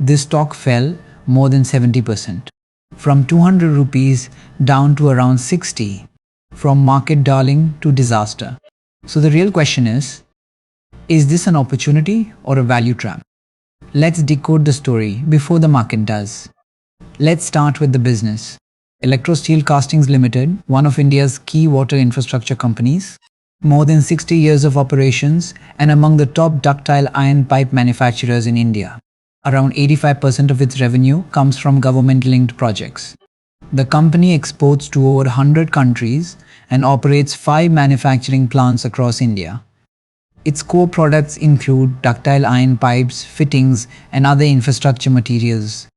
This stock fell more than 70%, from 200 rupees down to around 60, from market darling to disaster. So the real question is this an opportunity or a value trap? Let's decode the story before the market does. Let's start with the business. Electrosteel Castings Limited, one of India's key water infrastructure companies, more than 60 years of operations and among the top ductile iron pipe manufacturers in India. Around 85% of its revenue comes from government-linked projects. The company exports to over 100 countries and operates 5 manufacturing plants across India. Its core products include ductile iron pipes, fittings, and other infrastructure materials.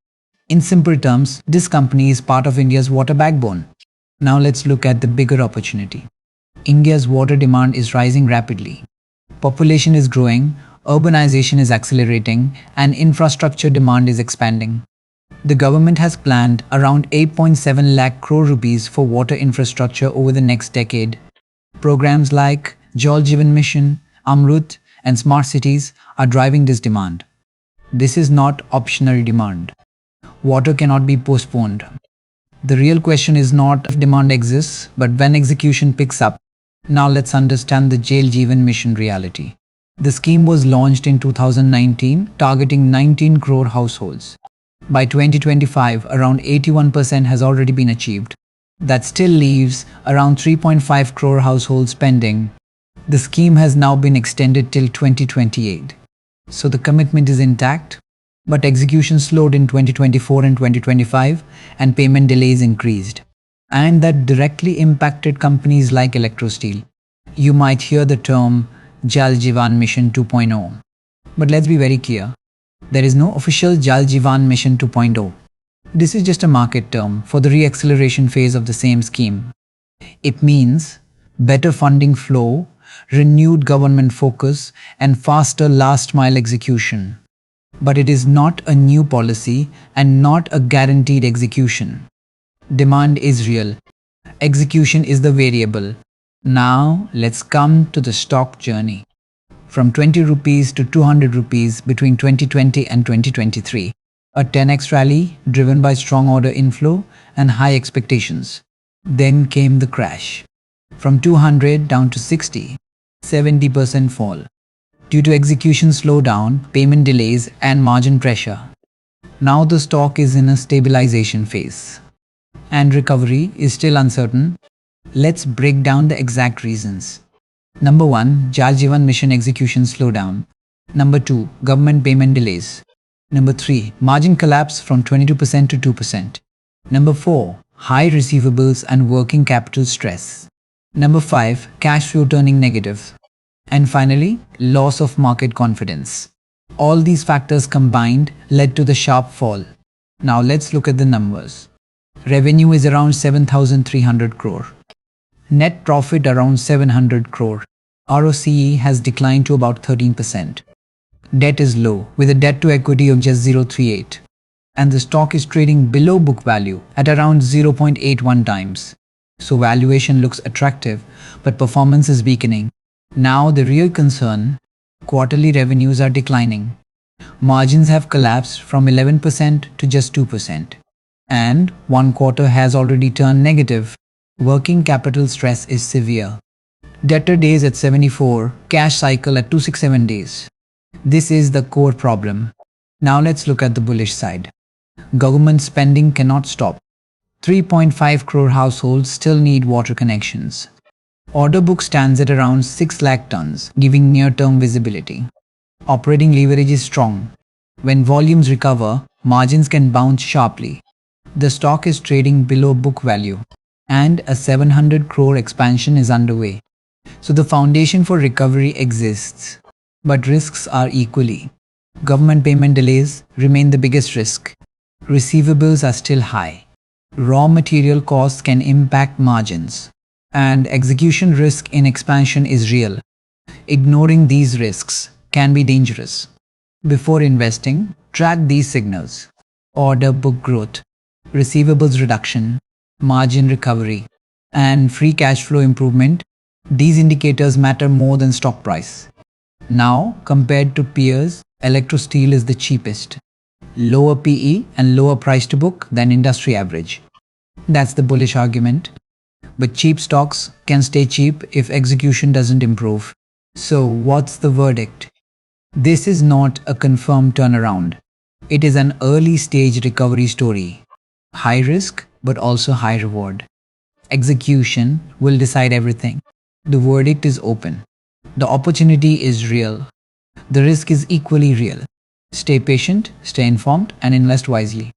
In simple terms, this company is part of India's water backbone. Now let's look at the bigger opportunity. India's water demand is rising rapidly. Population is growing, urbanization is accelerating, and infrastructure demand is expanding. The government has planned around 8.7 lakh crore rupees for water infrastructure over the next decade. Programs like Jal Jeevan Mission, Amrut, and smart cities are driving this demand. This is not optional demand. Water cannot be postponed. The real question is not if demand exists, but when execution picks up. Now let's understand the Jal Jeevan Mission reality. The scheme was launched in 2019, targeting 19 crore households. By 2025, around 81% has already been achieved. That still leaves around 3.5 crore households pending. The scheme has now been extended till 2028. So the commitment is intact, but execution slowed in 2024 and 2025, and payment delays increased. And that directly impacted companies like Electrosteel. You might hear the term Jal Jeevan Mission 2.0. But let's be very clear. There is no official Jal Jeevan Mission 2.0. This is just a market term for the re-acceleration phase of the same scheme. It means better funding flow, renewed government focus, and faster last-mile execution. But it is not a new policy and not a guaranteed execution. Demand is real. Execution is the variable. Now, let's come to the stock journey. From 20 rupees to 200 rupees between 2020 and 2023, a 10x rally driven by strong order inflow and high expectations. Then came the crash. From 200 down to 60, 70% fall. Due to execution slowdown, payment delays, and margin pressure. Now the stock is in a stabilization phase. And recovery is still uncertain. Let's break down the exact reasons. Number 1. Jal Jeevan Mission execution slowdown. Number 2. Government payment delays. Number 3. Margin collapse from 22% to 2%. Number 4. High receivables and working capital stress. Number 5. Cash flow turning negative. And finally, loss of market confidence. All these factors combined led to the sharp fall. Now let's look at the numbers. Revenue is around 7,300 crore. Net profit around 700 crore. ROCE has declined to about 13%. Debt is low, with a debt to equity of just 0.38. And the stock is trading below book value at around 0.81 times. So valuation looks attractive, but performance is weakening. Now the real concern, quarterly revenues are declining. Margins have collapsed from 11% to just 2%. And one quarter has already turned negative. Working capital stress is severe. Debtor days at 74, cash cycle at 267 days. This is the core problem. Now let's look at the bullish side. Government spending cannot stop. 3.5 crore households still need water connections. Order book stands at around 6 lakh tons, giving near-term visibility. Operating leverage is strong. When volumes recover, margins can bounce sharply. The stock is trading below book value, and a 700 crore expansion is underway. So the foundation for recovery exists, but risks are equally. Government payment delays remain the biggest risk. Receivables are still high. Raw material costs can impact margins. And execution risk in expansion is real. Ignoring these risks can be dangerous. Before investing, track these signals: order book growth, receivables reduction, margin recovery, and free cash flow improvement. These indicators matter more than stock price. Now, compared to peers, Electrosteel is the cheapest. lower PE and lower price to book than industry average. That's the bullish argument. But cheap stocks can stay cheap if execution doesn't improve. So what's the verdict? This is not a confirmed turnaround. It is an early stage recovery story. High risk, but also high reward. Execution will decide everything. The verdict is open. The opportunity is real. The risk is equally real. Stay patient, stay informed, and invest wisely.